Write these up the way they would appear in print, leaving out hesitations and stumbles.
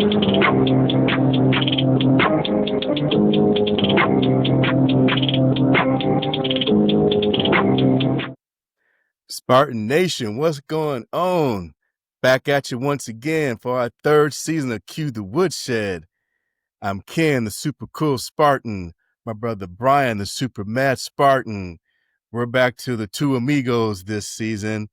Spartan Nation, what's going on? Back at you once again for our third season of Q the Woodshed. I'm Ken, the super cool Spartan. My brother Brian, the super mad Spartan. We're back to the two amigos this season.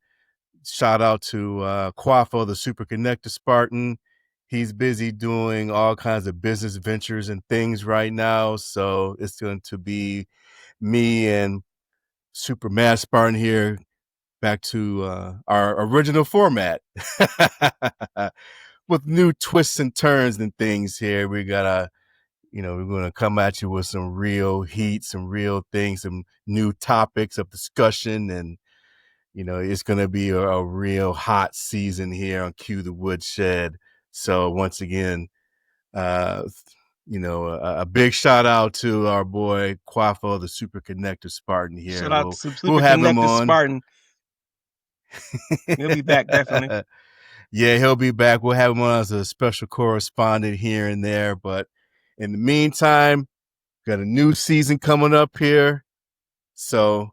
Shout out to Quafo, the super connected Spartan. He's busy doing all kinds of business ventures and things right now. So it's going to be me and super mad Spartan here back to our original format with new twists and turns and things here. We're going to come at you with some real heat, some real things, some new topics of discussion. And, it's going to be a real hot season here on Q the Woodshed. So once again, a big shout out to our boy Quafo, the super connector Spartan here. Shout out to We'll super have him connected on. Spartan. He'll be back, definitely. Yeah, he'll be back. We'll have him on as a special correspondent here and there. But in the meantime, got a new season coming up here. So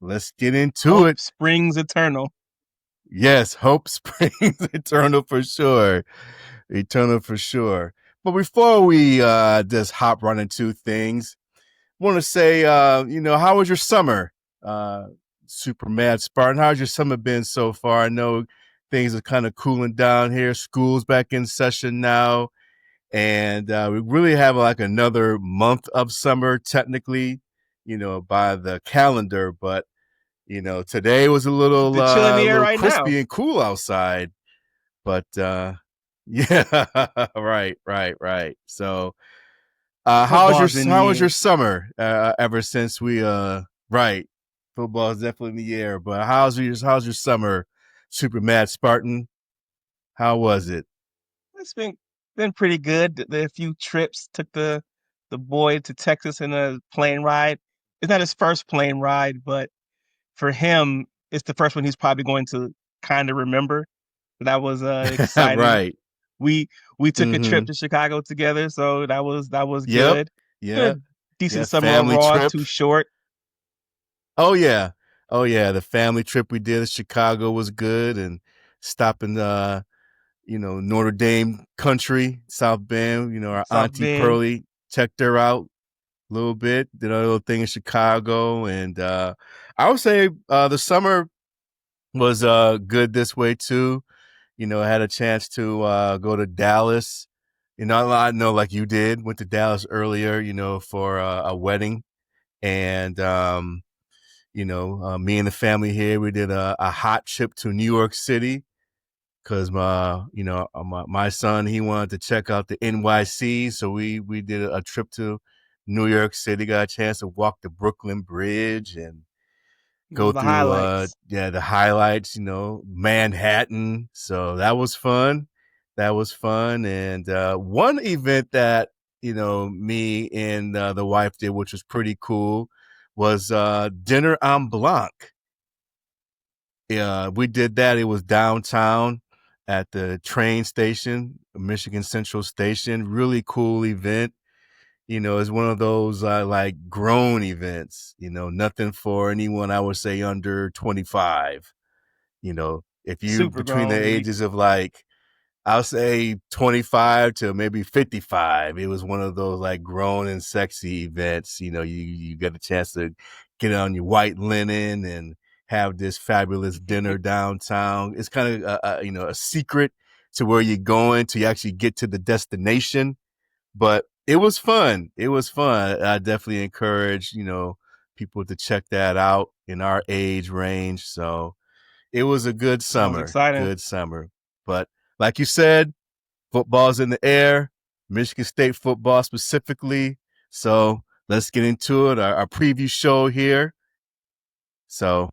let's get into it. Springs eternal. Yes, hope springs eternal for sure. Eternal for sure. But before we just hop right into things, I want to say, how was your summer? Super mad Spartan. How's your summer been so far? I know things are kind of cooling down here. School's back in session now. And we really have like another month of summer, technically, by the calendar. But, today was a little, chill in the air right crispy now. and cool outside. But yeah, right. So how was your summer ever since we right. Football is definitely in the air, but how's your summer, super mad Spartan? How was it? It's been pretty good. The few trips, took the boy to Texas in a plane ride. It's not his first plane ride, but for him, it's the first one he's probably going to kind of remember. That was exciting. Right. We took a trip to Chicago together, so that was Yep. good. Yeah. Decent Yeah, summer family overall, trip. too short. Oh yeah. The family trip we did to Chicago was good, and stopping Notre Dame country, South Bend, our South Auntie Bend. Pearlie checked her out a little bit, did a little thing in Chicago. And I would say the summer was good this way too. I had a chance to go to Dallas. I know like you did, went to Dallas earlier, for a wedding. And, me and the family here, we did a hot trip to New York City because my son, he wanted to check out the NYC. So we did a trip to New York City, got a chance to walk the Brooklyn Bridge and go The through highlights. the highlights, Manhattan. So that was fun. And one event that me and the wife did, which was pretty cool, was dinner en blanc. We did that. It was downtown at the train station, Michigan Central Station. Really cool event. It's one of those like grown events, nothing for anyone, I would say, under 25. If you Super between the grown. ages of like, I'll say 25 to maybe 55, it was one of those like grown and sexy events. You get a chance to get on your white linen and have this fabulous dinner downtown. It's kind of a secret to where you're going to actually get to the destination. But it was fun. I definitely encourage, people to check that out in our age range. So it was a good Sounds summer. exciting. But like you said, football's in the air, Michigan State football specifically. So let's get into it. Our preview show here. So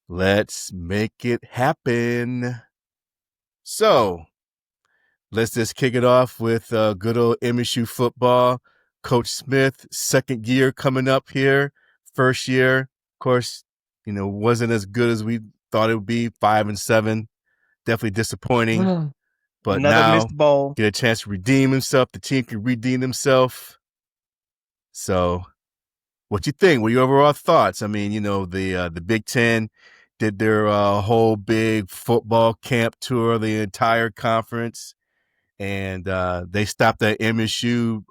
let's make it happen. So let's just kick it off with good old MSU football. Coach Smith, second year coming up here. First year, of course, wasn't as good as we thought it would be. 5-7, definitely disappointing. but Another now missed bowl. get a chance to redeem himself. The team can redeem themselves. So, what you think? What are your overall thoughts? I mean, the Big Ten did their whole big football camp tour, the entire conference, and they stopped at MSU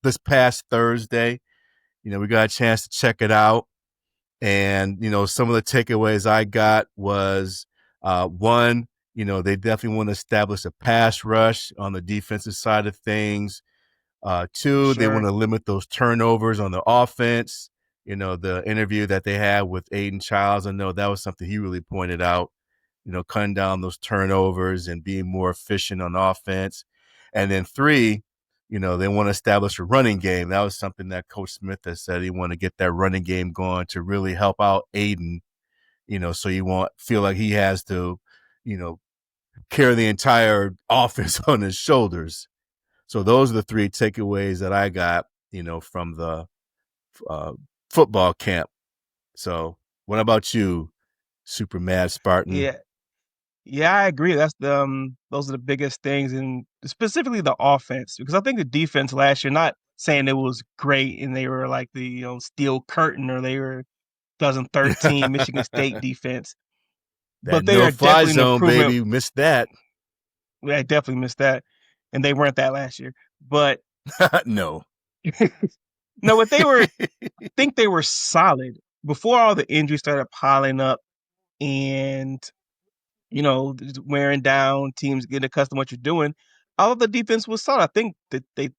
this past Thursday. We got a chance to check it out. And, some of the takeaways I got was one, they definitely want to establish a pass rush on the defensive side of things. For Two, they want sure. to limit those turnovers on the offense. The interview that they had with Aiden Childs, I know that was something he really pointed out, cutting down those turnovers and being more efficient on offense. And then three, they want to establish a running game. That was something that Coach Smith has said. He want to get that running game going to really help out Aiden, so you won't feel like he has to, carry the entire offense on his shoulders. So those are the three takeaways that I got, from the uh, football camp. So what about you, Super Mad Spartan? Yeah. Yeah, I agree. That's those are the biggest things, and specifically the offense, because I think the defense last year, not saying it was great and they were like the steel curtain or they were 2013 Michigan State defense, That but they are no-fly definitely an zone, improvement. baby. Missed that. I definitely missed that, and they weren't that last year. But No. no, but they were. I think they were solid before all the injuries started piling up, and wearing down, teams getting accustomed to what you're doing. All of the defense was solid. I think that they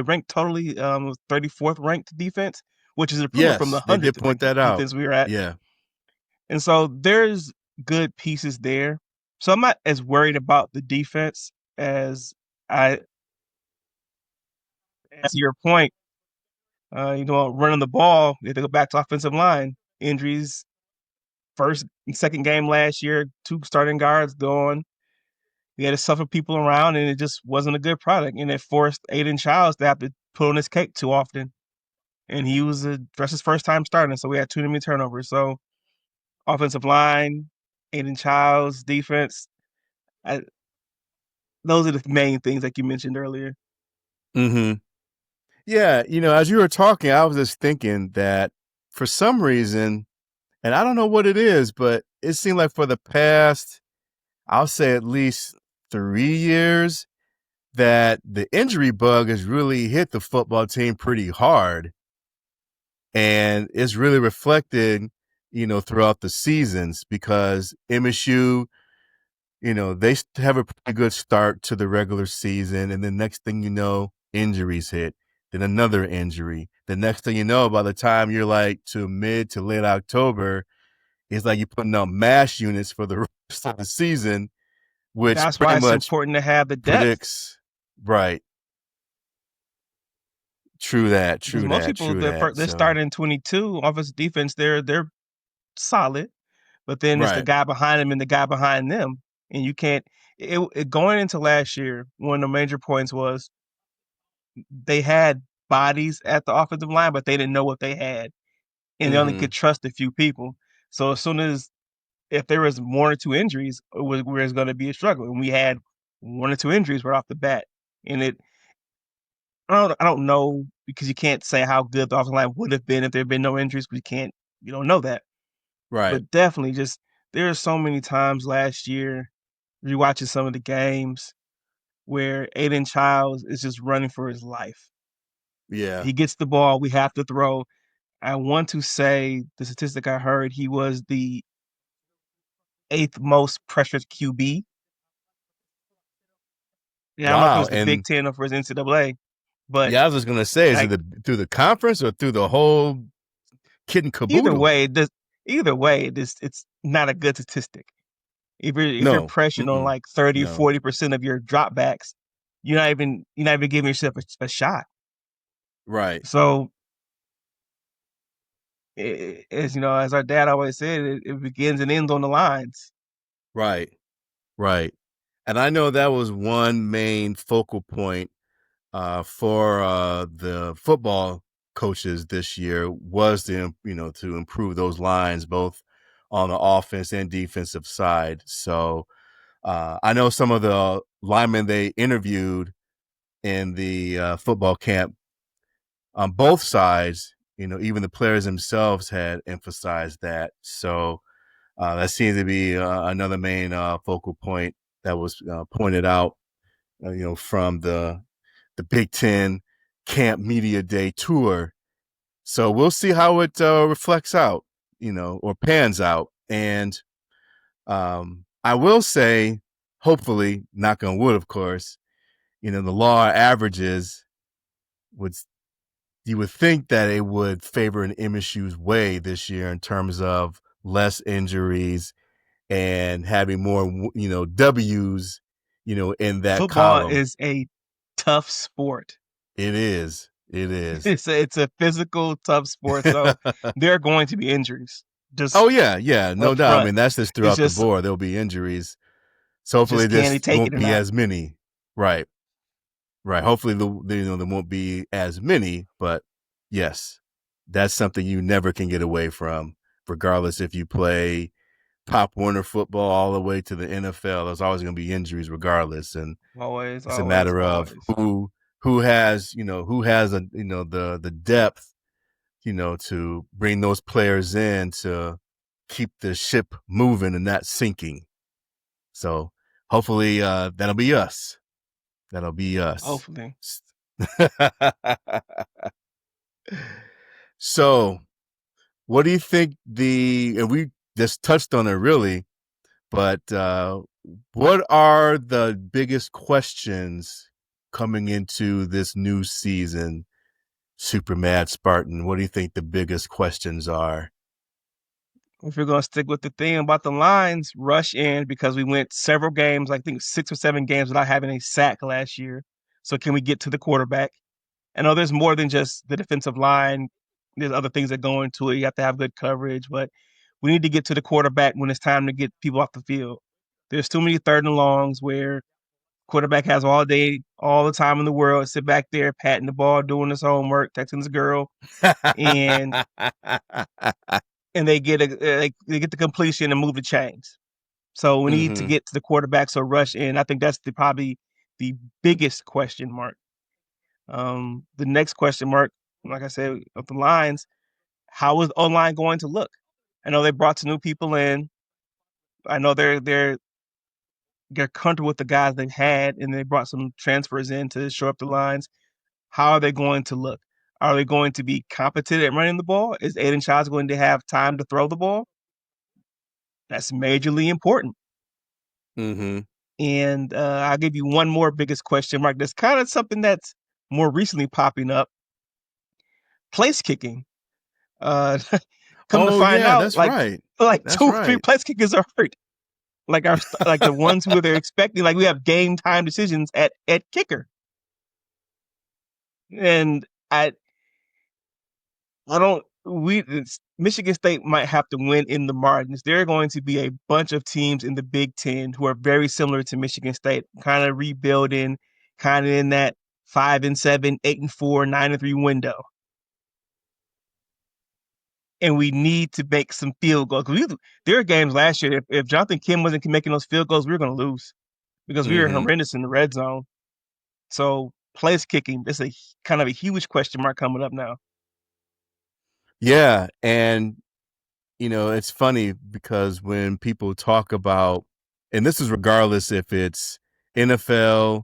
ranked totally 34th ranked defense, which is an improvement from the Yes, they did 100th point ranked that out. defense we were at. Yeah. And so there's good pieces there. So I'm not as worried about the defense as I as your point. Running the ball, they have to go back to offensive line injuries. First and second game last year, two starting guards gone. He had to suffer people around, and it just wasn't a good product. And it forced Aiden Childs to have to put on his cake too often. And he was just his first time starting, so we had too many turnovers. So offensive line, Aiden Childs, defense, I, those are the main things like you mentioned earlier. Mm-hmm. Yeah, as you were talking, I was just thinking that for some reason, and I don't know what it is, but it seemed like for the past, I'll say at least 3 years, that the injury bug has really hit the football team pretty hard. And it's really reflected, throughout the seasons because MSU, they have a pretty good start to the regular season. And then next thing you know, injuries hit, then another injury. The next thing you know, by the time you're like to mid to late October, it's like you're putting out mass units for the rest of the season, which That's pretty why it's much important to have the depth predicts, right. True that, because true most that, people true that. they're So, starting 22 offensive defense. They're solid, but then it's the right. guy behind him and the guy behind them, and you can't. Going into last year, one of the major points was they had bodies at the offensive line, but they didn't know what they had, and they only Mm-hmm. could trust a few people. So as soon as if there was one or two injuries, it was going to be a struggle, and we had one or two injuries right off the bat, and I don't know because you can't say how good the offensive line would have been if there had been no injuries because you don't know that, Right. but definitely just there are so many times last year rewatching some of the games where Aiden Childs is just running for his life. Yeah. He gets the ball, we have to throw. I want to say the statistic I heard, he was the eighth most pressured QB. Yeah, I don't know if it Wow. was the Big And Ten or for his NCAA, but yeah, I was just gonna say, is it like through the conference or through the whole kit and either caboodle? way, it's not a good statistic. If you're No. pressured on Mm-mm. like 30, No. 40% of your dropbacks, you're not even giving yourself a shot. Right. So as as our dad always said, it begins and ends on the lines. Right. Right. And I know that was one main focal point for the football coaches this year was to improve those lines both on the offense and defensive side. So I know some of the linemen they interviewed in the football camp on both sides, even the players themselves had emphasized that. So that seems to be another main focal point that was pointed out, from the Big Ten Camp Media Day tour. So we'll see how it reflects out, or pans out. And I will say, hopefully, knock on wood, of course, the law averages would you would think that it would favor an MSU's way this year in terms of less injuries and having more, W's, in that Football column. is a tough sport. It is. It is. It's a physical, tough sport, so there are going to be injuries just Oh yeah, yeah, no up doubt. I front. mean, that's just It's throughout the just board. There'll be injuries. So hopefully just can he this take it won't or be not? as many. Right. Right. Hopefully there won't be as many, but yes, that's something you never can get away from, regardless if you play Pop Warner football all the way to the NFL. There's always going to be injuries regardless, and Always, it's a always, matter of always. who has a the depth, to bring those players in to keep the ship moving and not sinking. So hopefully that'll be us. That'll be us. Hopefully. So, what do you think and we just touched on it really, but what are the biggest questions coming into this new season, Super Mad Spartan? What do you think the biggest questions are? If you're going to stick with the theme about the lines, rush in because we went several games, I think 6 or 7 games without having a sack last year. So can we get to the quarterback? I know there's more than just the defensive line. There's other things that go into it. You have to have good coverage, but we need to get to the quarterback when it's time to get people off the field. There's too many third and longs where quarterback has all day, all the time in the world, sit back there patting the ball, doing his homework, texting his girl, and they get they get the completion and move the chains. So we need to Mm-hmm. get to the quarterback. So rush in. I think that's probably the biggest question mark. The next question mark, like I said, of the lines, how is O line going to look? I know they brought some new people in. I know they're comfortable with the guys they've had, and they brought some transfers in to shore up the lines. How are they going to look? Are they going to be competent at running the ball? Is Aiden Childs going to have time to throw the ball? That's majorly important. Mm-hmm. And I'll give you one more biggest question mark. That's kind of something that's more recently popping up. Place kicking. Uh, come to Oh find yeah, out, that's right. like That's 2 or 3 right. place kickers are hurt. Like the ones who they're expecting. Like we have game time decisions at kicker, and I I don't. Michigan State might have to win in the margins. There are going to be a bunch of teams in the Big Ten who are very similar to Michigan State, kind of rebuilding, kind of in that 5-7, 8-4, 9-3 window. And we need to make some field goals. There are games last year. If Jonathan Kim wasn't making those field goals, we were going to lose because we were Mm-hmm. horrendous in the red zone. So place kicking, it's a kind of a huge question mark coming up now. Yeah, and it's funny because when people talk about, and this is regardless if it's NFL,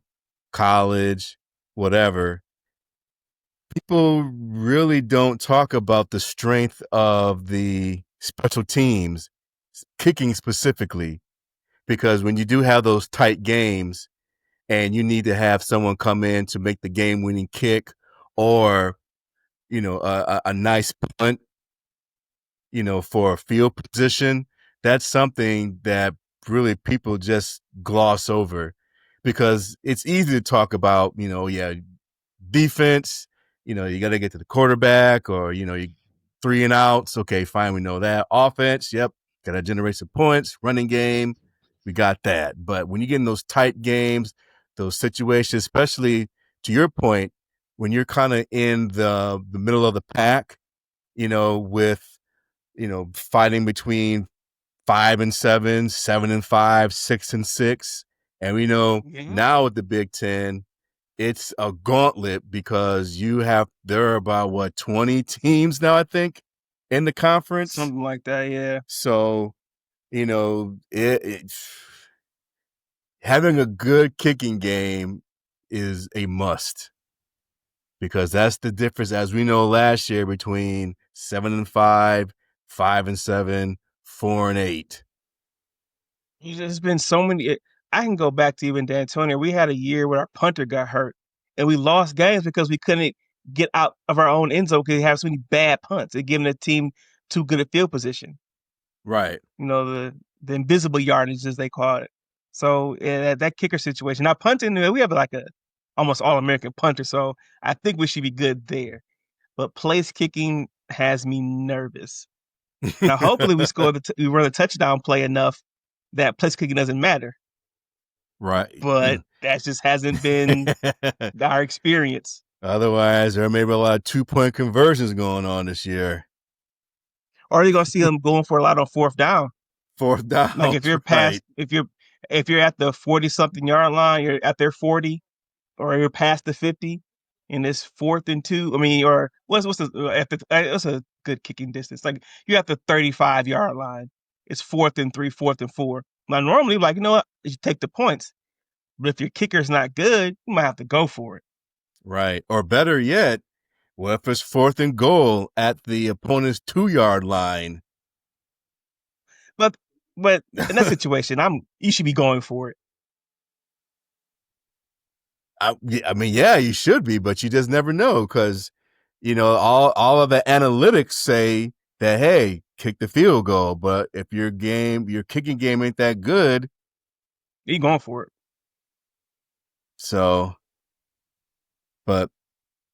college, whatever, people really don't talk about the strength of the special teams, kicking specifically, because when you do have those tight games and you need to have someone come in to make the game winning kick or, a nice punt, for a field position, that's something that really people just gloss over because it's easy to talk about, yeah, defense, you got to get to the quarterback or, you 3 and outs. Okay, fine. We know that. Offense, yep. Got to generate some points. Running game, we got that. But when you get in those tight games, those situations, especially to your point, when you're kind of in the middle of the pack, with fighting between 5-7, 7-5, 6-6. And we know Yeah, now with the Big Ten, it's a gauntlet because there are about what 20 teams now, I think, in the conference. something like that. Yeah. So, having a good kicking game is a must because that's the difference, as we know last year, between 7-5, 5-7, 4-8. There's been so many. I can go back to even D'Antonio. We had a year where our punter got hurt, and we lost games because we couldn't get out of our own end zone because we have so many bad punts and giving the team too good a field position. Right. The invisible yardage as they call it. So that kicker situation. Now punting, we have like a almost all American punter, so I think we should be good there. But place kicking has me nervous. Now hopefully we run a touchdown play enough that place kicking doesn't matter. Right. But that just hasn't been our experience. Otherwise, there may be a lot of 2-point conversions going on this year. Or are you gonna see them going for a lot on fourth down? Fourth Like if downs, you're right. past if you're at the 40 something yard line, you're at their 40 or you're past the 50 and it's 4th and 2. I mean, or what's the at the that's a good kicking distance. Like you're at the 35-yard line. It's 4th and 3, 4th and 4. Now normally like, you know what? You take the points. But if your kicker's not good, you might have to go for it. Right. Or better yet, what if it's 4th and goal at the opponent's 2-yard line? But but in that situation, you should be going for it. I mean, yeah, you should be, but you just never know because, all of the analytics say that, hey, kick the field goal. But if your kicking game ain't that good, You going for it. so, but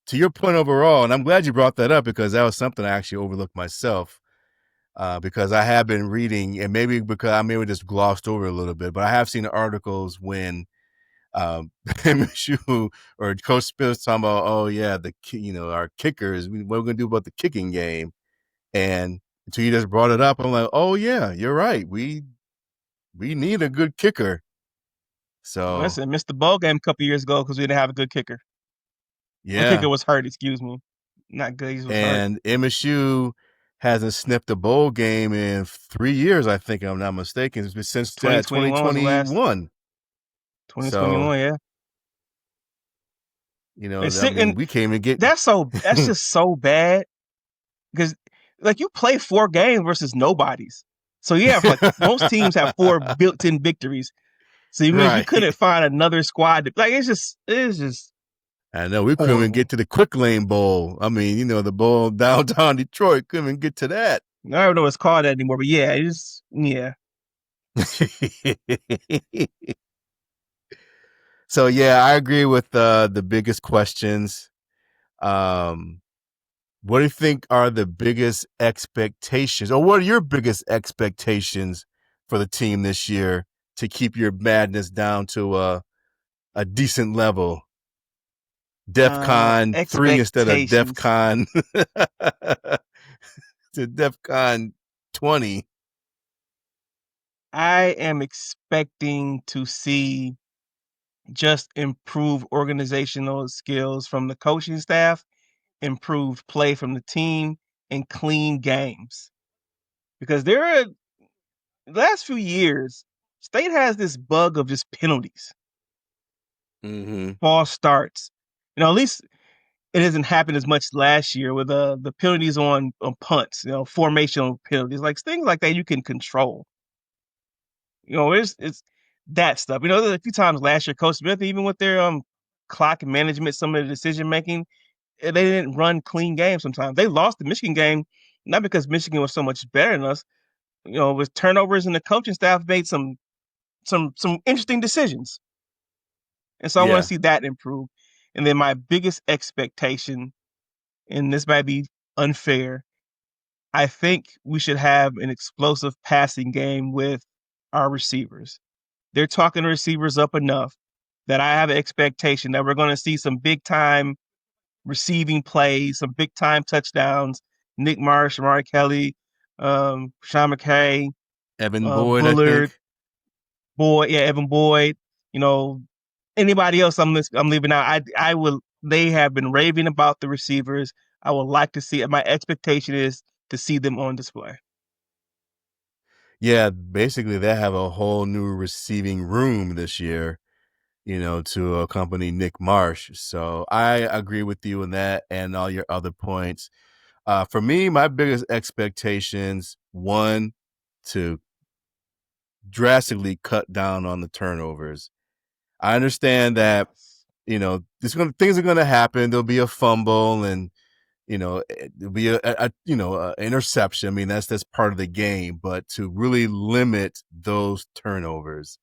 to your point overall, and I'm glad you brought that up because that was something I actually overlooked myself. Because I have been reading, and maybe because I maybe just glossed over a little bit, but I have seen articles when MSU or Coach Spill's talking about, oh yeah, our kickers, what we're gonna do about the kicking game, and until you just brought it up, I'm like, oh yeah, you're right, we need a good kicker. So Listen, missed the ball game a couple years ago because we didn't have a good kicker. Our kicker yeah, was hurt. Excuse me, not good. He was hurt. and MSU hasn't sniffed a bowl game in 3 years, I think, if I'm not mistaken. It's been since 2021 was the last. 2021. So 2021, yeah. I mean, And we came and get that's just so bad because like you play 4 games versus nobodies. So you have like most teams have 4 built-in victories. So you mean we right. couldn't find another squad like it's just I know we couldn't even horrible. get to the Quick Lane Bowl. I mean, the bowl downtown Detroit couldn't even get to that. I don't know what's called that anymore, but yeah, yeah. So yeah, I agree with the biggest questions. Um, what do you think are the biggest expectations, or what are your biggest expectations for the team this year to keep your madness down to a decent level? DEFCON 3 instead of Expectations. DEFCON to DEFCON 20. I am expecting to see just improved organizational skills from the coaching staff, improved play from the team, and clean games. Because the last few years, State has this bug of just penalties, Mm-hmm. false starts. At least it hasn't happened as much last year with the penalties on punts, formational penalties, like things like that you can control. It's that stuff. There's a few times last year, Coach Smith, even with their clock management, some of the decision making, they didn't run clean games. Sometimes they lost the Michigan game, not because Michigan was so much better than us. With turnovers and the coaching staff made some interesting decisions, and so I want to Yeah. see that improve. And then my biggest expectation, and this might be unfair, I think we should have an explosive passing game with our receivers. They're talking receivers up enough that I have an expectation that we're going to see some big time receiving plays, some big time touchdowns. Nick Marsh, Amari Kelly, Sean McKay, Evan Boyd, I Bullard, think. Boyd, yeah, Evan Boyd. You know, anybody else I'm leaving out. I will. They have been raving about the receivers. I would like to see it. My expectation is to see them on display. Yeah, basically they have a whole new receiving room this year, to accompany Nick Marsh. So I agree with you on that and all your other points. For me, my biggest expectations, one, to drastically cut down on the turnovers. I understand that, Yes. things are gonna happen. There'll be a fumble and there'll be a interception. I mean, that's part of the game, but to really limit those turnovers,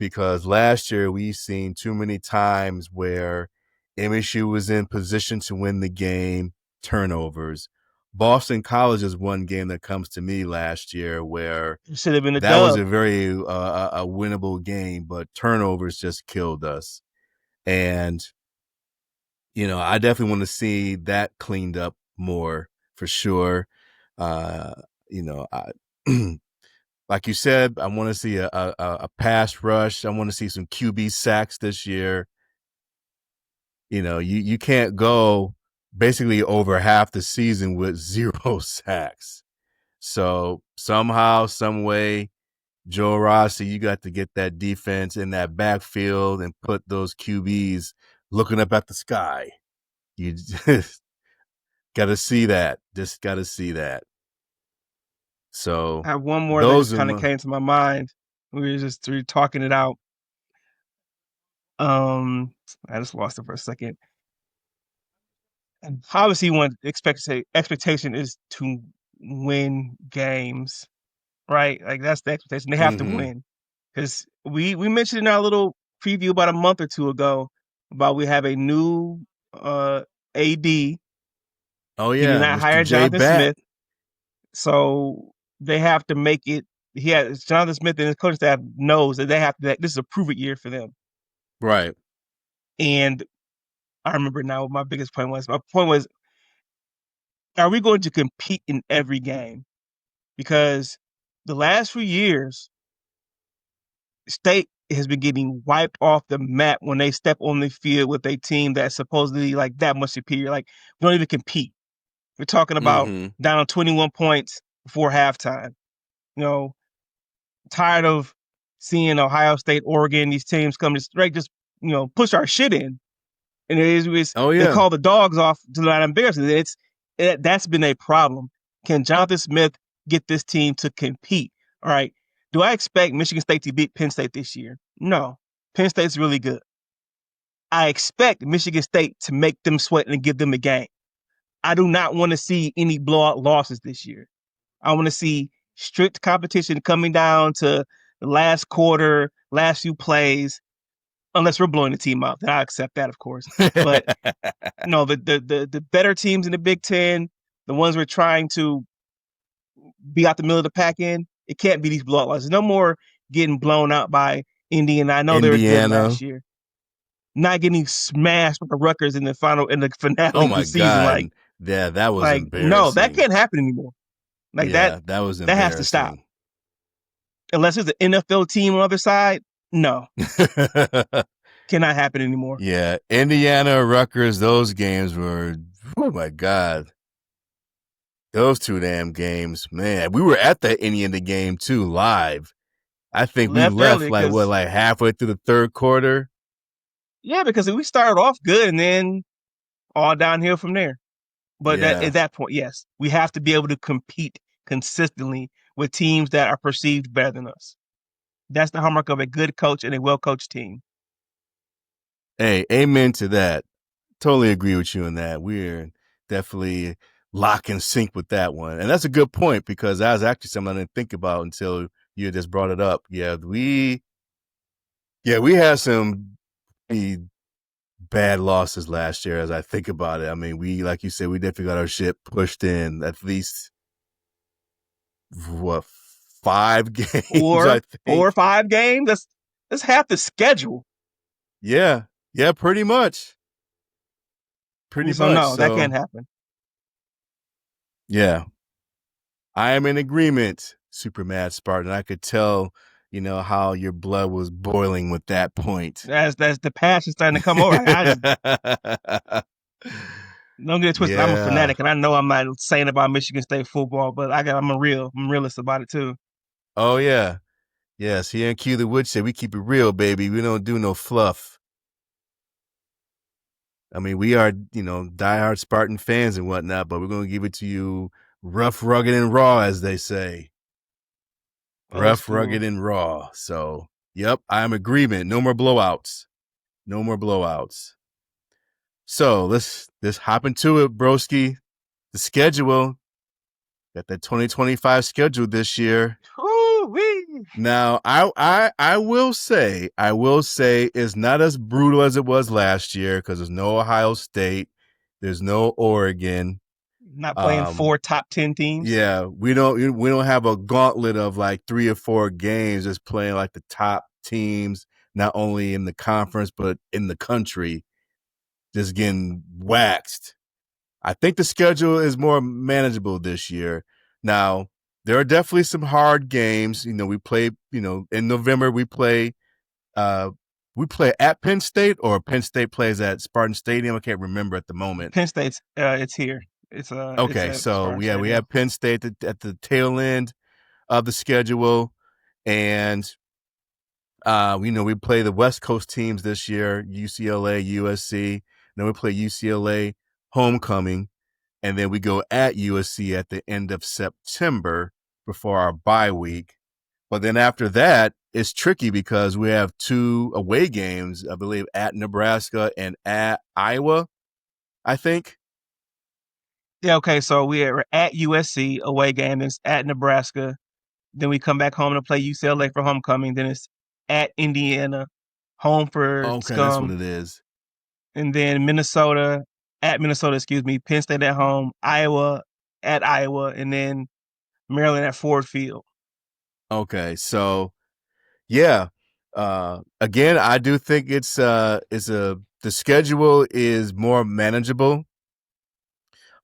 because last year we've seen too many times where MSU was in position to win the game, turnovers. Boston College is one game that comes to me last year where It should have been a that was dub. a very a winnable game, but turnovers just killed us. And I definitely want to see that cleaned up more for sure. Uh, I like you said, I want to see a pass rush. I want to see some QB sacks this year. You can't go basically over half the season with zero sacks. So somehow, some way, Joe Rossi, you got to get that defense in that backfield and put those QBs looking up at the sky. You just got to see that. Just got to see that. So I have one more that just those are kind of my, came to my mind. We were talking it out. Um, I just lost it for a second. And obviously, one expectation is to win games, right? Like that's the expectation. They have to mm-hmm. win because we mentioned in our little preview about a month or two ago about we have a new AD. Oh He did yeah, not Mr. hire J Jonathan Bat. Smith, so they have to make it. He has Jonathan Smith and his coaching staff knows that they have to. This is a prove it year for them. Right. And I remember now what my biggest point was. My point was, are we going to compete in every game? Because the last few years, State has been getting wiped off the map when they step on the field with a team that's supposedly like that much superior. Like we don't even compete. We're talking about Mm-hmm. down 21 points before halftime. You know, tired of seeing Ohio State, Oregon, these teams come to straight just push our shit in. And Oh they yeah. call the dogs off to not embarrass it. That's been a problem. Can Jonathan Smith get this team to compete? All right. Do I expect Michigan State to beat Penn State this year? No. Penn State's really good. I expect Michigan State to make them sweat and give them a game. I do not want to see any blowout losses this year. I want to see strict competition coming down to the last quarter, last few plays, unless we're blowing the team out. Then I accept that, of course. But no, the better teams in the Big Ten, the ones we're trying to be out the middle of the pack in, it can't be these blowout losses. No more getting blown out by Indiana. I know they were good last Indiana. year. Not getting smashed by the Rutgers in the Oh finale of the my season. God. Yeah, that was No, that embarrassing. can't happen anymore. Like Yeah, that was that has to stop. embarrassing. Unless it's an NFL team on the other side, no, cannot happen anymore. Yeah, Indiana, Rutgers, those games were, oh my God. Those two damn games, man. We were at the Indiana game too, live. I think we Left left early like what, because like halfway through the third quarter. yeah, because we started off good and then all downhill from there. But that Yeah. at that point, yes, we have to be able to compete consistently with teams that are perceived better than us. That's the hallmark of a good coach and a well coached team. Hey, amen to that. Totally agree with you on that. We're definitely lock and sync with that one. And that's a good point because that was actually something I didn't think about until you just brought it up. We had some bad losses last year as I think about it. I mean, like you said, we definitely got our shit pushed in at least what, 5 games, I Four or think. 5 games. That's half the schedule. Yeah. Yeah, pretty much. Pretty So much. no, that So can't happen. yeah. I am in agreement, Super Mad Spartan. I could tell how your blood was boiling with that point. That's the passion starting to come over. I just don't get it twisted. I'm a Yeah. fanatic, and I know I'm not saying about Michigan State football, but I'm realist about it too. Oh yeah. Yes, here in Q the Woodshed, we keep it real, baby. We don't do no fluff. I mean, we are, diehard Spartan fans and whatnot, but we're gonna give it to you rough, rugged, and raw, as they say. Old Rough, school. rugged, and raw. So, yep, I'm agreement. No more blowouts. No more blowouts. So let's hop into it, broski. The schedule. Got that 2025 schedule this year. Woo-wee. Now, I will say it's not as brutal as it was last year because there's no Ohio State, there's no Oregon. Not playing Um, 4 top 10 teams. yeah, we don't have a gauntlet of like 3 or 4 games just playing like the top teams, not only in the conference but in the country, just getting waxed. I think the schedule is more manageable this year. Now, there are definitely some hard games. We play, in November we play at Penn State, or Penn State plays at Spartan Stadium. I can't remember at the moment. Penn State's it's here. It's Okay, at so Spartan yeah, we Stadium. have Penn State at the tail end of the schedule, and we play the West Coast teams this year: UCLA, USC. Then we play UCLA homecoming, and then we go at USC at the end of September before our bye week. But then after that, it's tricky because we have 2 away games, I believe, at Nebraska and at Iowa, I think. Yeah, okay. So we're at USC away game. It's at Nebraska. Then we come back home to play UCLA for homecoming. Then it's at Indiana, home for Okay, that's what Scum, it is. and then Minnesota, excuse me. Penn State at home, Iowa at Iowa, and then Maryland at Ford Field. Okay, so yeah. Again, I do think the schedule is more manageable.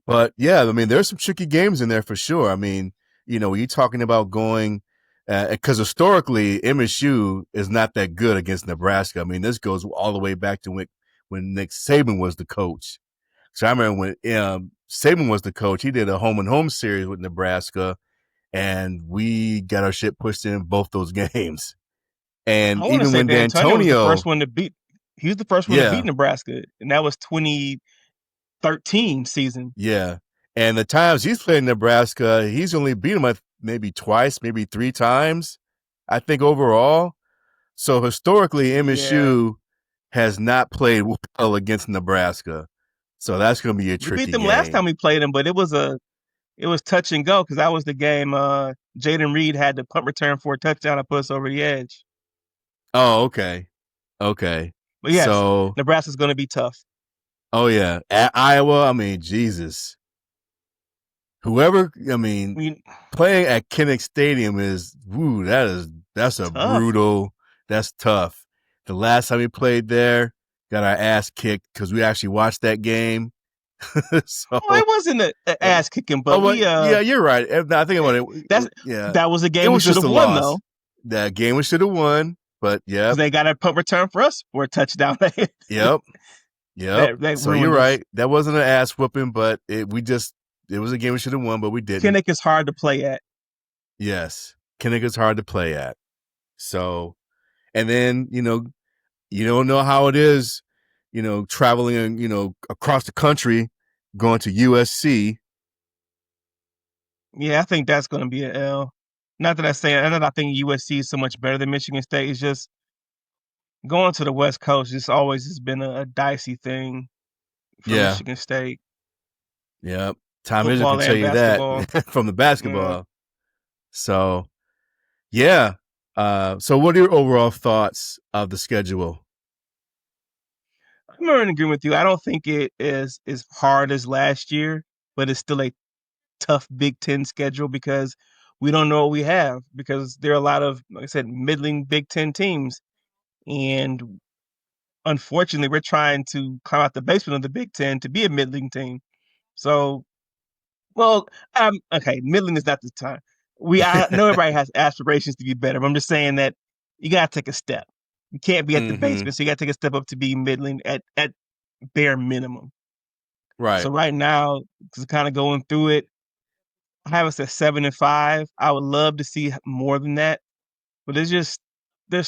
But yeah, I mean, there's some tricky games in there for sure. I mean, when you're talking about going, because historically MSU is not that good against Nebraska. I mean, this goes all the way back to when Nick Saban was the coach. So I remember when Saban was the coach, he did a home and home series with Nebraska, and we got our shit pushed in both those games. I And want to even say when D'Antonio was the first D'Antonio, one to beat. He was the first one to beat yeah, Nebraska, and that was 2013 season. yeah. And the times he's played in Nebraska, he's only beat him maybe twice, maybe 3 times, I think, overall. So historically, Yeah, MSU has not played well against Nebraska. So that's going to be a we beat tricky them last time game. we played them, but it was touch and go because that was the game. Jaden Reed had the punt return for a touchdown to put us over the edge. Oh, okay. Okay. But yes, So, Nebraska's going to be tough. oh, yeah. At Iowa, I mean, Jesus. Whoever, I I mean, mean, playing at Kinnick Stadium that's a tough. brutal, that's tough. The last time we played there, got our ass kicked because we actually watched that game. Oh, So, it wasn't a yeah. ass kicking, Oh, but well, yeah, you're right. I think about that's it. Yeah, that was a it game we was should just have a won loss. though That game we should have won, but because yep, they got a punt return for us for a touchdown. yep, yep. That So you're ruined us. right. That wasn't an ass whooping, but it was a game we should have won, but we didn't. Kinnick is hard to play at. Yes, Kinnick hard to play at. So, and then you don't know how it is, traveling, across the country, going to USC. Yeah, I think that's going to be an L. Not that I say, not that I think USC is so much better than Michigan State. It's just going to the West Coast. Just always has been a dicey thing for Yeah, Michigan State yep. Tom Izzo can football tell and you that basketball. from the Yeah. basketball. So yeah. So what are your overall thoughts of the schedule? I'm in agreement with you. I don't think it is as hard as last year, but it's still a tough Big Ten schedule because we don't know what we have because there are a lot of, like I said, middling Big Ten teams. And unfortunately, we're trying to climb out the basement of the Big Ten to be a middling team. So, well, okay, middling is not the time. I know everybody has aspirations to be better, but I'm just saying that you gotta take a step. You can't be at the Mm-hmm. basement, so you gotta take a step up to be middling at bare minimum. Right. So right now, just kind of going through it, I have us at 7-5. I would love to see more than that, but there's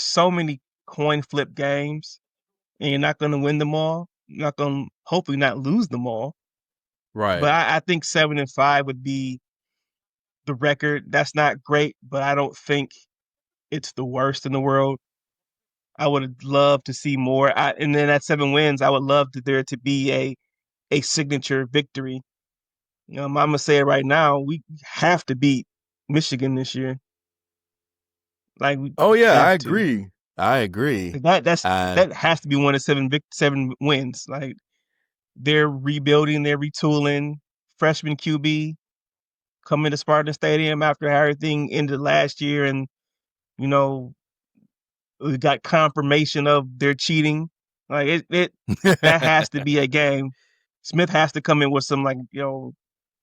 so many coin flip games, and you're not going to win them all. You're not going to hopefully not lose them all. But Right. I think 7-5 would be the record. That's not great, but I don't think it's the worst in the world. I would love to see more. And then at 7 wins, I would love there to be a signature victory. I'm gonna say it right now. We have to beat Michigan this year. Like we Oh yeah, I have to. agree. I agree. Like Uh, that has to be one of 7 wins. Like they're rebuilding, they're retooling. Freshman QB coming to Spartan Stadium after everything ended last year, and you know we got confirmation of their cheating. Like it that has to be a game. Smith has to come in with some like some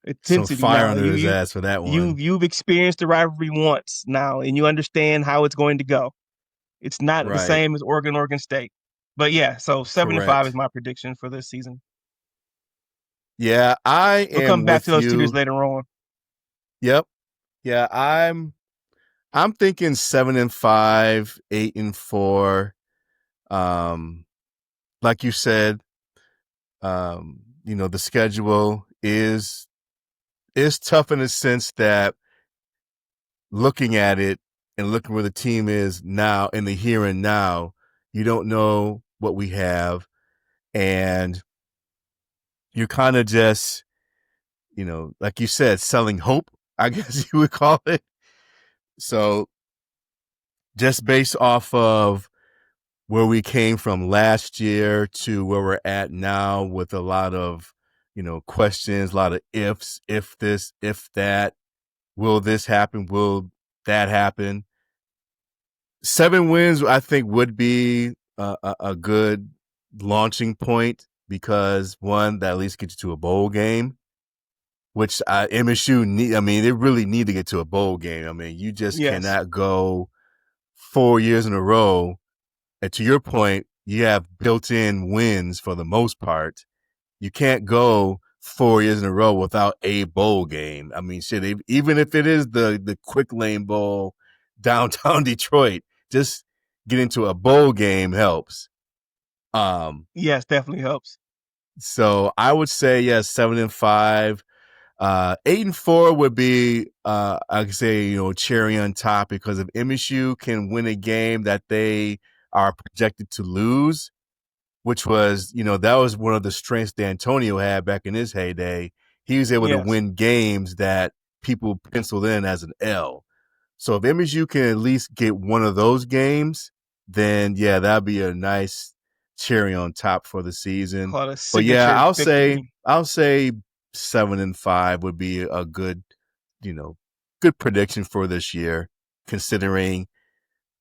intensity fire now. under his ass for that one. You've experienced the rivalry once now, and you understand how it's going to go. It's not the Right. same as Oregon State. But yeah, so 7-5 is Correct. my prediction for this season. Yeah, I We'll come am back to with those Tudors you. later on. Yep. Yeah, I'm thinking 7-5, 8-4. Um, like you said, the schedule is tough in the sense that looking at it and looking where the team is now in the here and now, you don't know what we have, and you're kind of just, like you said, selling hope, I guess you would call it. So just based off of where we came from last year to where we're at now with a lot of, questions, a lot of ifs, if this, if that, will this happen? Will that happen? 7 wins, I think, would be a good launching point because one, that at least gets you to a bowl game, which MSU need. I mean, they really need to get to a bowl game. I mean, you just Yes. cannot go 4 years in a row. And to your point, you have built-in wins for the most part. You can't go 4 years in a row without a bowl game. I mean, shit, even if it is the Quick Lane Bowl downtown Detroit, just getting to a bowl game helps. Um, Yes, definitely helps. so I would say yes, 7-5. 8-4 would be I could say, cherry on top because if MSU can win a game that they are projected to lose, which was, that was one of the strengths D'Antonio had back in his heyday. He was able to Yes. win games that people penciled in as an L. So if MSU can at least get one of those games, then yeah, that'd be a nice cherry on top for the season. Called a But yeah, signature I'll victory. I'll say 7-5 would be a good, good prediction for this year, considering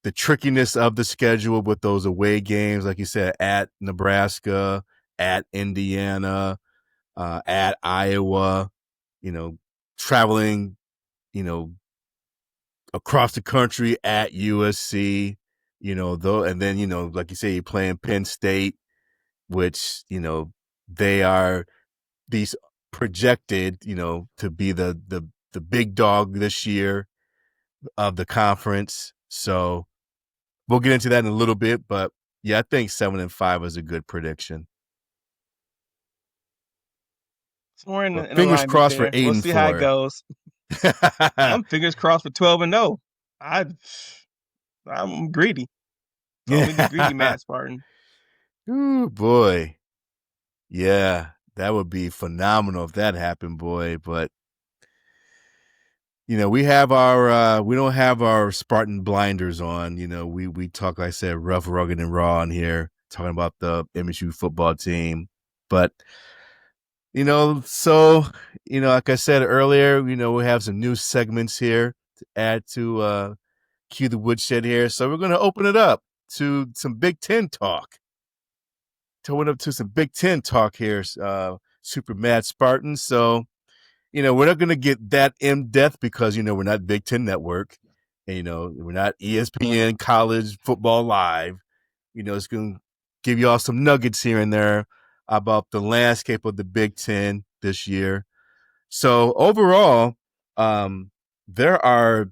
the trickiness of the schedule with those away games, like you said, at Nebraska, at Indiana, at Iowa, traveling, you know, across the country at USC, though, and then, like you say, you're playing Penn State, which, they are these projected, to be the big dog this year of the conference. So we'll get into that in a little bit, but yeah, I think 7-5 is a good prediction. Somewhere But in fingers alignment crossed for there. eight We'll and see how it four. goes. I'm fingers crossed for 12-0. I I'm greedy. Call me the greedy Yeah. Matt Spartan. Ooh, boy. Yeah, that would be phenomenal if that happened, boy. But we don't have our Spartan blinders on. We talk, like I said, rough, rugged, and raw in here, talking about the MSU football team. But so like I said earlier, we have some new segments here to add to Cue the Woodshed here. So we're gonna open it up to some Big Ten talk. To some Big Ten talk here, Super Mad Spartans. So we're not going to get that in depth because we're not Big Ten Network, and we're not ESPN College Football Live. It's going to give you all some nuggets here and there about the landscape of the Big Ten this year. So overall, there are,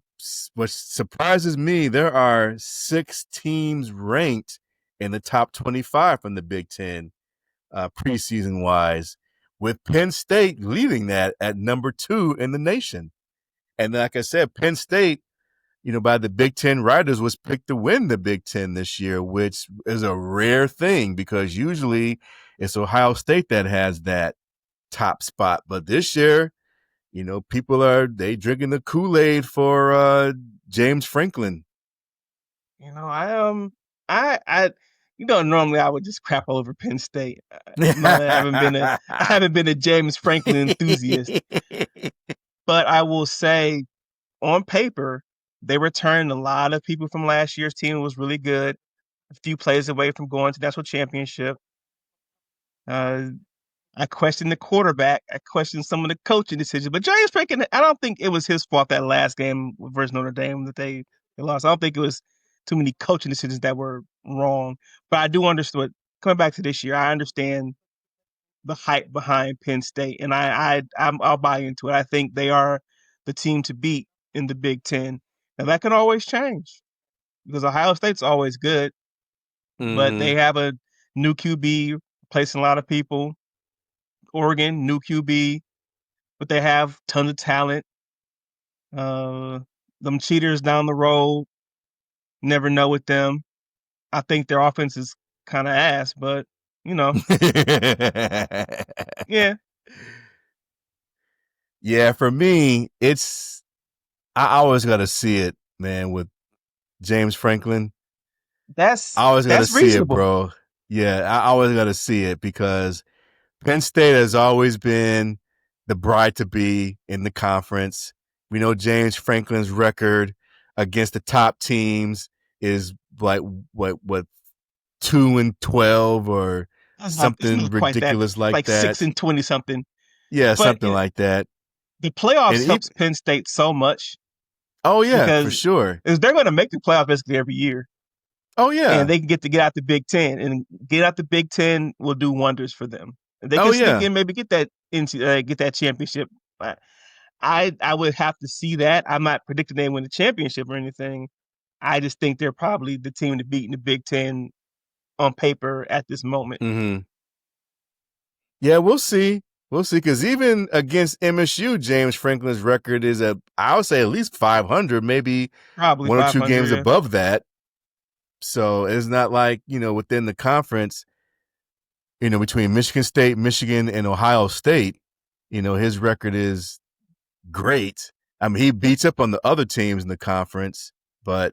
what surprises me, there are 6 teams ranked in the top 25 from the Big Ten preseason wise, with Penn State leading that at number 2 in the nation. And like I said, Penn State, by the Big Ten writers, was picked to win the Big Ten this year, which is a rare thing because usually it's Ohio State that has that top spot. But this year, people they drinking the Kool-Aid for James Franklin. I normally I would just crap all over Penn State. I haven't been a James Franklin enthusiast, but I will say on paper they returned a lot of people from last year's team. It was really good. A few plays away from going to national championship. I questioned the quarterback. I questioned some of the coaching decisions. But James Franklin, I don't think it was his fault that last game versus Notre Dame that they lost. I don't think it was too many coaching decisions that were wrong. But I do understand. Coming back to this year, I understand the hype behind Penn State, and I'll buy into it. I think they are the team to beat in the Big Ten. Now that can always change because Ohio State's always good, but they have a new QB replacing a lot of people. Oregon, new QB, but they have tons of talent. Them cheaters down the road, never know with them. I think their offense is kind of ass, but yeah. Yeah, for me, I always got to see it, man, with James Franklin. I always got to That's see it, reasonable. bro. Yeah, I always got to see it because Penn State has always been the bride to be in the conference. We know James Franklin's record against the top teams is like what 2-12 or It's something not quite that. ridiculous It's like like that. 6-20 something. Yeah, But something like that. the playoffs And helps Penn State so much oh yeah, for because sure. they're going to make the playoffs basically every year. Oh And yeah. they can get out the Big Ten, and get out the Big Ten will do wonders for them. If they Oh can sneak yeah. in, maybe get that championship. I would have to see that. I'm not predicting they win the championship or anything. I just think they're probably the team to beat in the Big Ten on paper at this moment. Mm-hmm. Yeah, we'll see. We'll see. Because even against MSU, James Franklin's record is I would say at least 500, maybe Probably one or two 500. games Yeah. above that. So it's not like, within the conference, between Michigan State, Michigan, and Ohio State, his record is great. I mean, he beats up on the other teams in the conference, but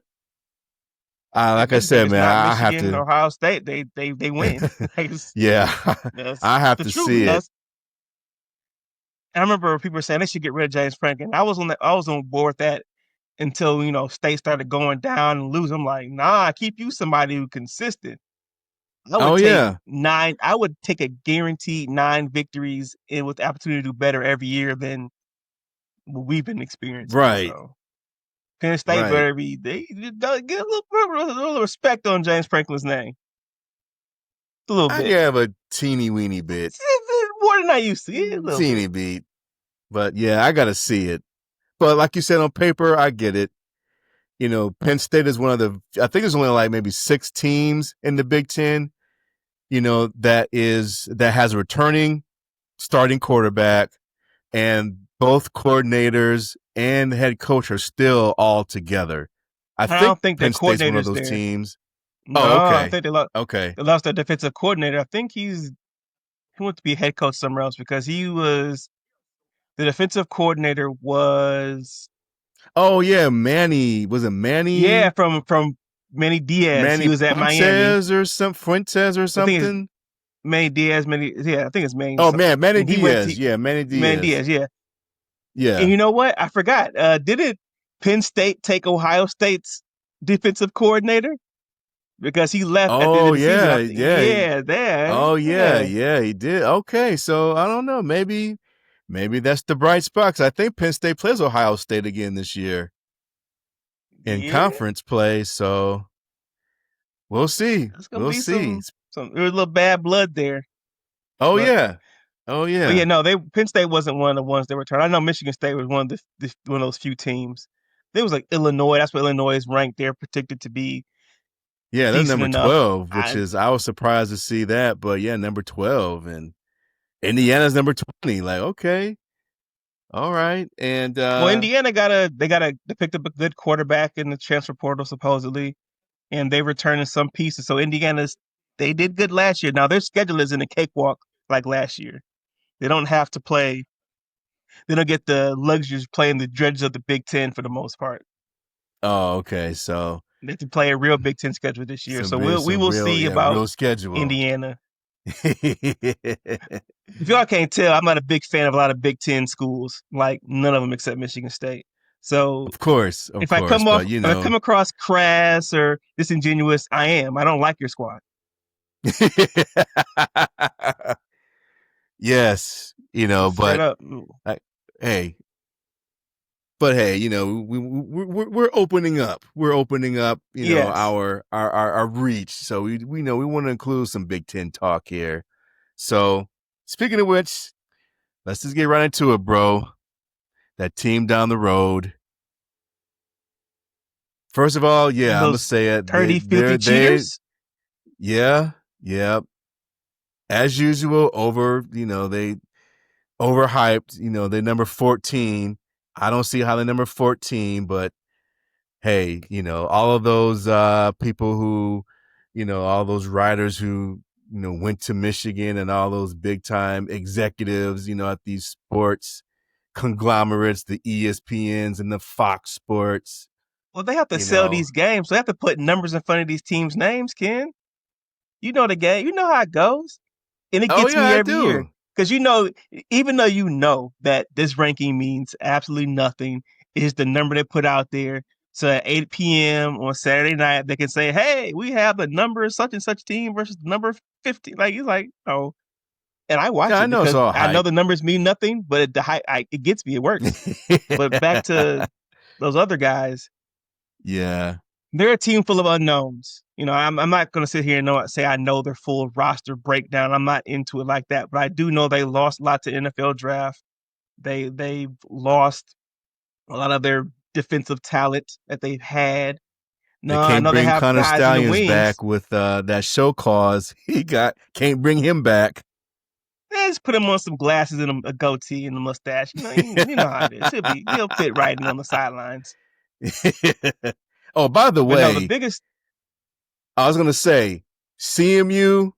like I This game said, is man, not I have Michigan, to. Ohio State. They win. Like, Yeah, that's I have the to truth. see it. I remember people saying they should get rid of James Franklin. I was on board with that until State started going down and losing. I'm like, nah, keep you somebody who consistent. I would Oh take yeah, 9. I would take a guaranteed 9 victories and with the opportunity to do better every year than what we've been experiencing. right, So Penn State right. better be they get a little respect on James Franklin's name. A little I can bit. have a teeny weeny bit, More than I used to. Yeah, a little bit. teeny bit, but yeah, I got to see it. But like you said, on paper, I get it. Penn State is one of I think there's only like maybe 6 teams in the Big Ten, that has a returning starting quarterback, and both coordinators and head coach are still all together. I I think don't think their Penn State's one of coordinator's those there. teams. No, Oh, I okay. think Okay. they lost their defensive coordinator. I think he went to be a head coach somewhere else because he was the defensive coordinator was Oh yeah, Manny. Was it yeah Manny? from Manny Diaz. He Manny was at Miami. Fuentes or I think it's something? Manny Diaz. I think it's Manny Oh something. man, Manny And he went to Diaz. Yeah, Manny Manny Diaz. Diaz. Yeah, and Yeah. you know what? I forgot. Didn't Penn State take Ohio State's defensive coordinator because he left at the end Oh of the season? yeah, I think. yeah. Yeah, there. Oh yeah, Yeah. yeah, he did. Okay, so I don't know. Maybe maybe that's the bright spot. 'Cause I think Penn State plays Ohio State again this year in Yeah, conference play. So we'll see. it's gonna We'll be see. some there's a little bad blood there. Oh But yeah. Oh but yeah. yeah, no, they Penn State wasn't one of the ones that returned. I know Michigan State was one of one of those few teams. There was like Illinois. That's what Illinois is ranked. They're predicted to be Yeah, they're decent number enough. 12, which is I was surprised to see that, but yeah, number 12 and Indiana's number 20. Like, okay. All right. And Well, Indiana they picked up a good quarterback in the transfer portal supposedly, and they returning some pieces. So they did good last year. Now their schedule is in a cakewalk like last year. They don't have to play. They don't get the luxuries of playing the dregs of the Big Ten for the most part. oh, okay. So They have to play a real Big Ten schedule this year. So we some will real see about real schedule. Indiana. If y'all can't tell, I'm not a big fan of a lot of Big Ten schools. Like none of them except Michigan State. So Of course, but if I come across crass or disingenuous, I am. I don't like your squad. yes, Straight but up. I, hey, but hey, we're opening up. We're opening up, Yes. our reach. So we know we want to include some Big Ten talk here. So speaking of which, let's just get right into it, bro. That team down the road. First of all, yeah, I'm gonna Those say it. dirty, filthy They cheaters. yeah, yeah. As usual, they overhyped. They're number 14. I don't see how they're number 14, but hey, all of those people who, all those writers who, went to Michigan and all those big time executives, at these sports conglomerates, the ESPNs and the Fox Sports, Well, they have to you sell know. these games. So they have to put numbers in front of these teams' names, Ken. You know the game. You know how it goes. And it Oh gets yeah, me I every year. do. Because even though you know that this ranking means absolutely nothing, it's the number they put out there. So at 8 p.m. on Saturday night, they can say, hey, we have the number such and such team versus the number 50. Like, it's like, oh. And I watch Yeah, I it know it's because all I know hype. the numbers mean nothing, but it gets me. It works. But back to those other guys, yeah. they're a team full of unknowns. I'm not going to sit here and say I know their full roster breakdown. I'm not into it like that, but I do know they lost a lot to NFL draft. They've lost a lot of their defensive talent that they've had. They No, I can't know they bring have Connor guys in the Stallions wings. back with that show cause he got. Can't bring him back. Just put him on some glasses and a goatee and a mustache. You know how it is. He'll fit right in on the sidelines. oh, by the But no, the way, biggest. I was gonna say CMU.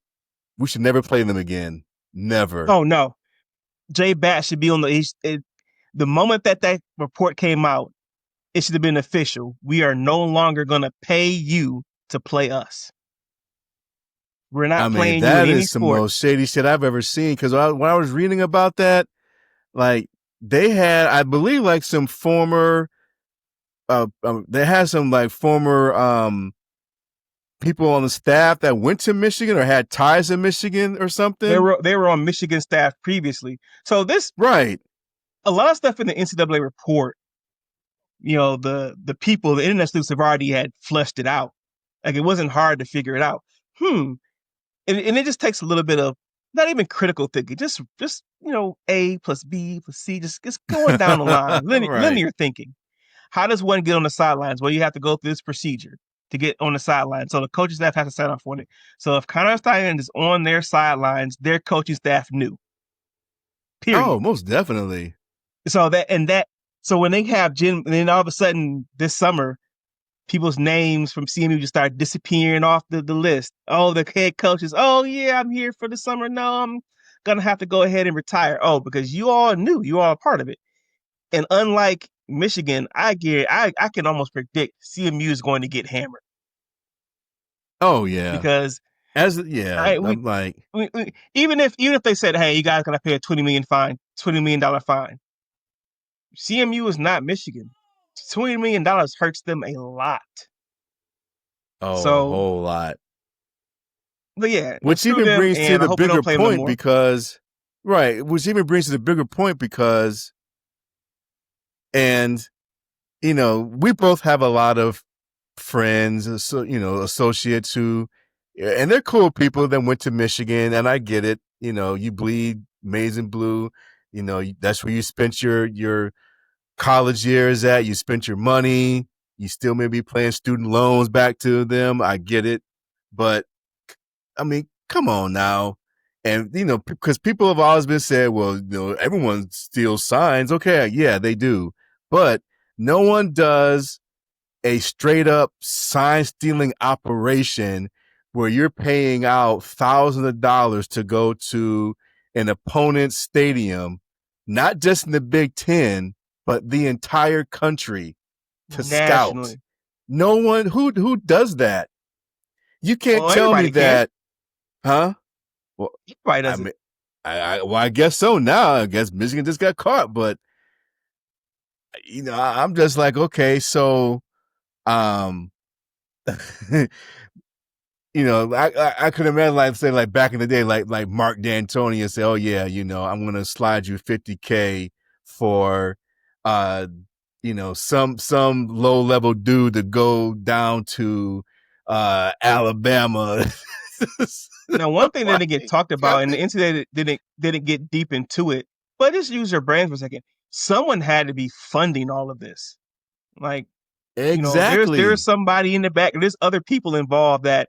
We should never play them again. Never. Oh no, Jay Bat should be on the moment that report came out. It should have been official. We are no longer going to pay you to play us. We're I not mean, playing you in that any is some sport. most shady shit I've ever seen. Because when I was reading about that, like they had, I believe, like some former, they had some like former people on the staff that went to Michigan or had ties in Michigan or They something. were they were on Michigan staff previously. So this Right. a lot of stuff in the NCAA report, the people, the internet sleuths have already had fleshed it out. Like it wasn't hard to figure it out. And it just takes a little bit of not even critical thinking, just A plus B plus C, just going down the line, right. linear thinking. How does one get on the sidelines? Well, you have to go through this procedure to get on the sideline. So the coaching staff has to sign off on it. So if Connor Stein is on their sidelines, their coaching staff knew. Oh, Period. most definitely. So so when they have Jim, and then all of a sudden this summer, people's names from CMU just start disappearing off the list. Oh, the head coaches. Oh yeah, I'm here for the summer. No, I'm gonna have to go ahead and retire. Oh, because you all knew, you all a part of it. And unlike Michigan, I can almost predict CMU is going to get hammered Oh yeah. because Yeah, I I'm like, we even if they said, hey, you guys gotta pay a $20 million fine. CMU is not Michigan. $20 million hurts them a lot. oh, a So, whole lot. but yeah, Which screw even them, brings to and I the hope we don't bigger play them no point more. because right. Which even brings to the bigger point because, and we both have a lot of friends, so associates who, and they're cool people that went to Michigan, and I get it. You bleed maize and blue. That's where you spent your college years at. You spent your money. You still may be paying student loans back to them. I get it, but I mean, come on now. And because people have always been said, well, everyone steals signs. Okay, yeah, they do, but no one does a straight up sign stealing operation where you're paying out thousands of dollars to go to an opponent's stadium, not just in the Big Ten, but the entire country to scout. nationally. No one who does that. You can't Well, tell me everybody can. that, huh? Well, Everybody I does it. mean, I guess so. Now I guess Michigan just got caught, but I'm just like, okay, so um, I could imagine like say like back in the day, like Mark D'Antoni and say, oh yeah, I'm gonna slide you 50K for some low level dude to go down to Alabama. Now, one thing that didn't get Like, talked about, and the NCAA didn't get deep into it, but just use your brains for a second. Someone had to be funding all of this. Like, there's exactly. somebody in the back. There's other people involved that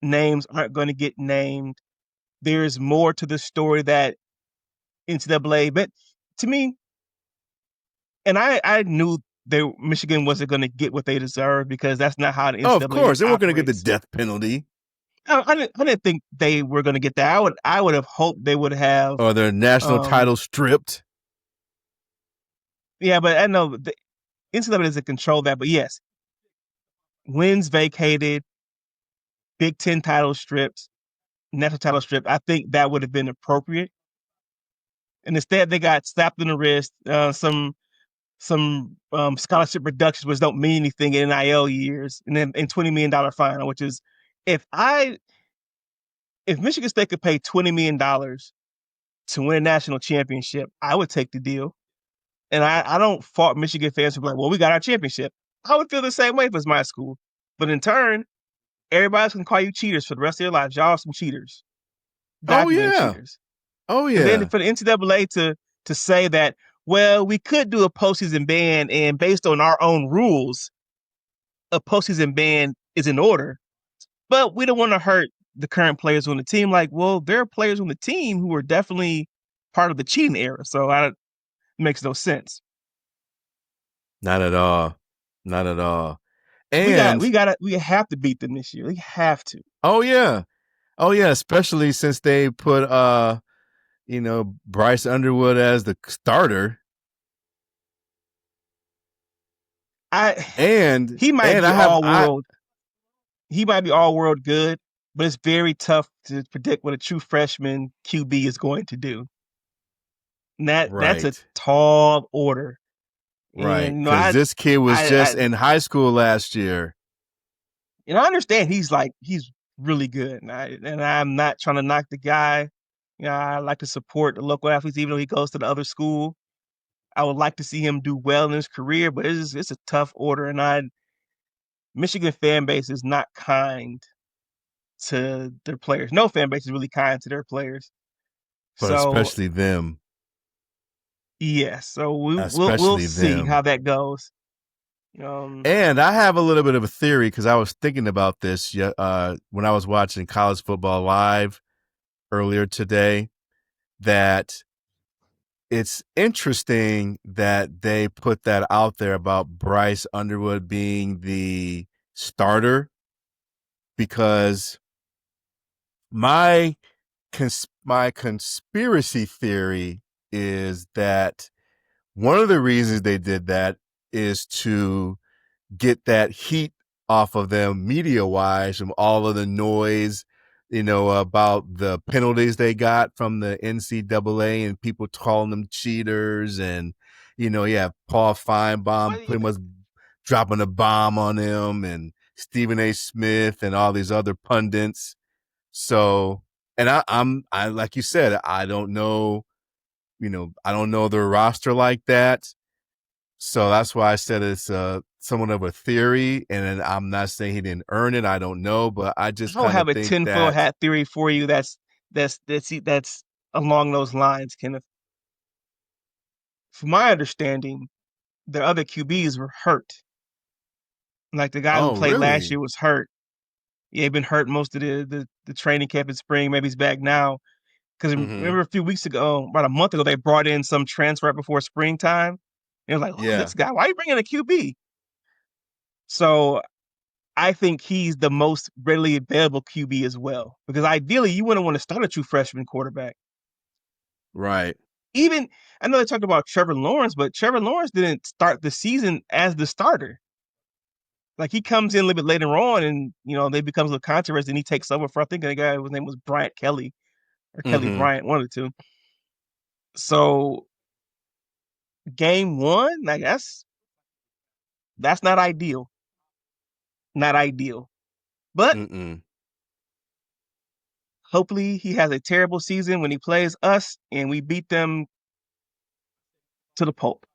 names aren't going to get named. There's more to the story that NCAA, but to me, and I knew Michigan wasn't going to get what they deserved because that's not how the Oh, of NCAA course. They weren't gonna get the operates. death penalty I didn't think they were going to get that. I would have hoped they would have. or their national Um, title stripped. yeah, but I know the NCAA doesn't control that. But yes, wins vacated, Big Ten title stripped, national title stripped. I think that would have been appropriate. And instead, they got slapped in the wrist. Some scholarship reductions, which don't mean anything in NIL years, and then in $20 million fine, which is if I if Michigan State could pay $20 million to win a national championship, I would take the deal. And I don't fault Michigan fans for like, well, we got our championship. I would feel the same way if it was my school. But in turn, everybody's gonna call you cheaters for the rest of your lives. Y'all some cheaters, Oh documented yeah. cheaters. Oh And then yeah. for the NCAA to say that, well, we could do a postseason ban, and based on our own rules, a postseason ban is in order. But we don't want to hurt the current players on the team. Like, well, there are players on the team who are definitely part of the cheating era. So it makes no sense. Not at all. Not at all. We got we And got to we have to beat them this year. We have to. oh yeah. Oh yeah, especially since they put Bryce Underwood as the starter. I And he might and be I have all I world. He might be all world good, but it's very tough to predict what a true freshman QB is going to do. And that's a right. tall order. Right. And Cuz this kid was just I in high school last year. I understand he's really good, and I'm not trying to knock the guy. I like to support the local athletes, even though he goes to the other school. I would like to see him do well in his career, but it's a tough order, and I Michigan fan base is not kind to their players. No fan base is really kind to their players. But So especially them. yes, so we'll Especially see them. how that goes. Um, And I have a little bit of a theory because I was thinking about this when I was watching college football live earlier today, that it's interesting that they put that out there about Bryce Underwood being the starter because my my conspiracy theory is that one of the reasons they did that is to get that heat off of them media wise from all of the noise, about the penalties they got from the NCAA and people calling them cheaters and, Paul what Feinbaum do you pretty much dropping a bomb on him and Stephen A. Smith and all these other pundits. So And I like you said, I don't know, I don't know their roster like that. So that's why I said it's somewhat of a theory, and I'm not saying he didn't earn it. I don't know, but I I just don't kind of have a think tinfoil that, hat theory for you. That's along those lines, Kenneth. From my understanding, the other QBs were hurt. Like the guy who oh, played last really? year was hurt. Yeah, he'd been hurt most of the training camp in spring. Maybe he's back now. Because Mm-hmm. remember a few weeks ago, about a month ago, they brought in some transfer right before springtime. And it was like, who's Yeah. this guy? Why are you bringing a QB? So I think he's the most readily available QB as well. Because ideally, you wouldn't want to start a true freshman quarterback. Right. Even I know they talked about Trevor Lawrence, but Trevor Lawrence didn't start the season as the starter. Like he comes in a little bit later on, and they becomes a controversy, and he takes over for I think the guy whose name was Bryant Kelly or Kelly Mm-hmm. Bryant, one of the two. So game one, like that's not ideal, not ideal. But Mm-mm. hopefully he has a terrible season when he plays us, and we beat them to the pulp.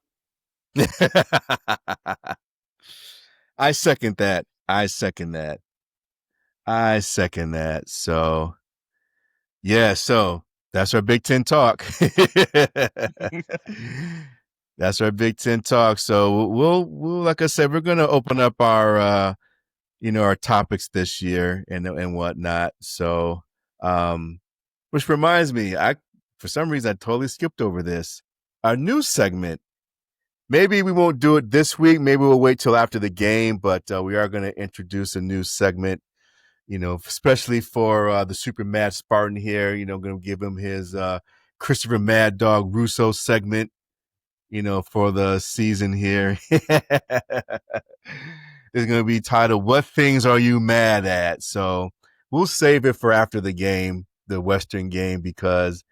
I second that. I second that. I second that. So yeah, so that's our Big Ten talk. That's our Big Ten talk. So we'll like I said, we're gonna open up our our topics this year and whatnot. So which reminds me, I for some reason I totally skipped over this. Our news segment. Maybe we won't do it this week. Maybe we'll wait till after the game, but we are going to introduce a new segment, especially for the Super Mad Spartan here, going to give him his Christopher Mad Dog Russo segment, for the season here. It's going to be titled, What Things Are You Mad At? So we'll save it for after the game, the Western game, because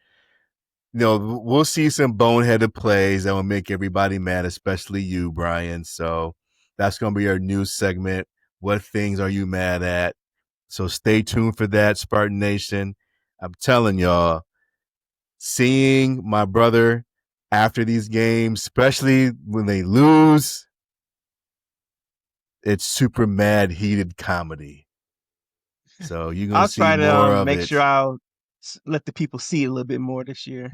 we'll see some boneheaded plays that will make everybody mad, especially you, Brian. So that's going to be our news segment. What things are you mad at? So stay tuned for that, Spartan Nation. I'm telling y'all, seeing my brother after these games, especially when they lose, it's super mad, heated comedy. So you're going I'll to see try to more of make it. sure I'll let the people see it a little bit more this year.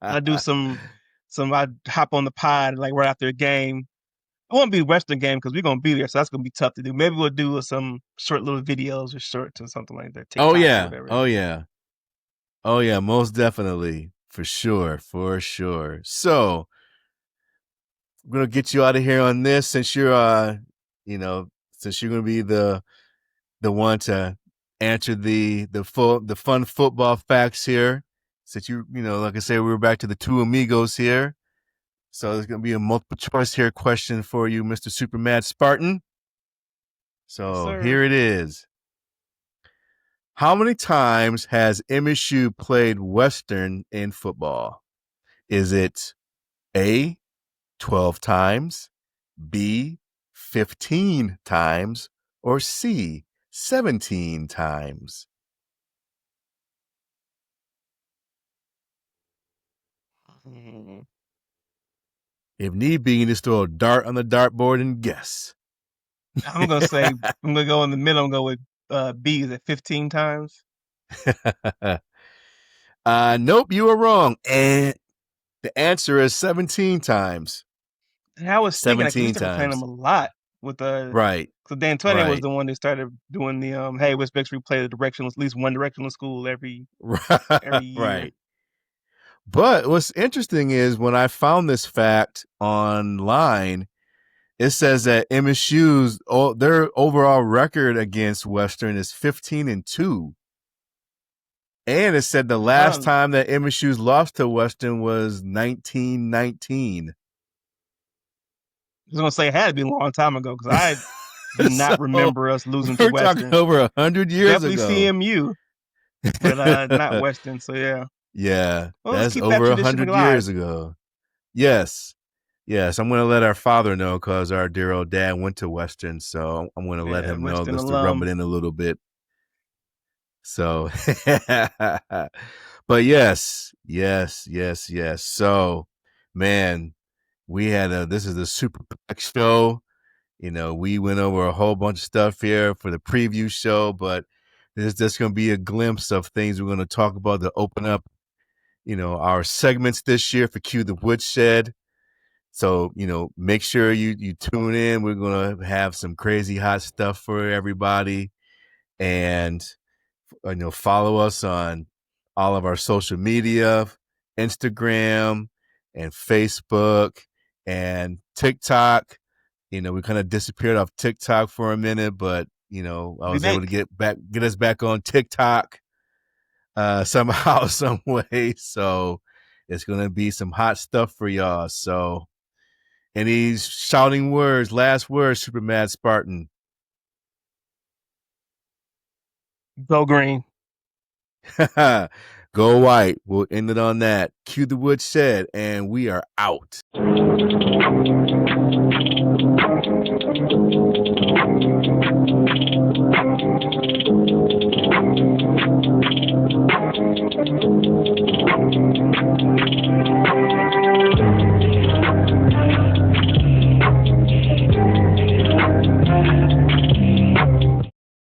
I do some. I hop on the pod like right after a game. It won't be a Western game because we're gonna be there, so that's gonna be tough to do. Maybe we'll do some short little videos or shorts or something like that, Oh, TikToks or yeah. whatever. Oh, yeah. Oh yeah, most definitely. For sure, for sure. So I'm gonna get you out of here on this since you're since you're gonna be the one to answer the fun football facts here. Since like I say, we're back to the two amigos here. So there's gonna be a multiple choice here question for you, Mr. Super Mad Spartan. Yes, So sir. here it is. How many times has MSU played Western in football? Is it A, 12 times, B, 15 times, or C, 17 times? Mhm. If need be, you just throw a dart on the dartboard and guess. I'm gonna say I'm gonna go in the middle. I'm gonna go with B. Is it 15 times? Nope, you were wrong. And the answer is 17 times. And I was thinking because we 17 started playing them times. a lot with Right, so D'Antonio was right, the one that started doing the hey, let's make sure we play the directional, at least one directional school every year. right. But what's interesting is when I found this fact online, it says that MSU's their overall record against Western is 15-2. And it said the last Huh. time that MSU's lost to Western was 1919. I was gonna say it had to be a long time ago because I do So not remember us losing to we're talking Western. over 100 years Definitely ago. CMU, but not Western. So yeah. Yeah, Well, let's that's keep that over a tradition 100 years alive. ago. Yes. Yes, I'm going to let our father know because our dear old dad went to Western. So I'm going to let Yeah, him know Western just to rub alum. it in a little bit. So, but yes. So, man, we had this is the super pack show. We went over a whole bunch of stuff here for the preview show, but there's just going to be a glimpse of things we're going to talk about to open up, our segments this year for Q the Woodshed. So, make sure you tune in. We're going to have some crazy hot stuff for everybody. And, follow us on all of our social media, Instagram and Facebook and TikTok. We kind of disappeared off TikTok for a minute, but, I We was able to make get us back on TikTok somehow, some way. So it's going to be some hot stuff for y'all. So any shouting words, last words, Super Mad Spartan? Go Green. Go white. We'll end it on that. Cue the Woodshed, and we are out.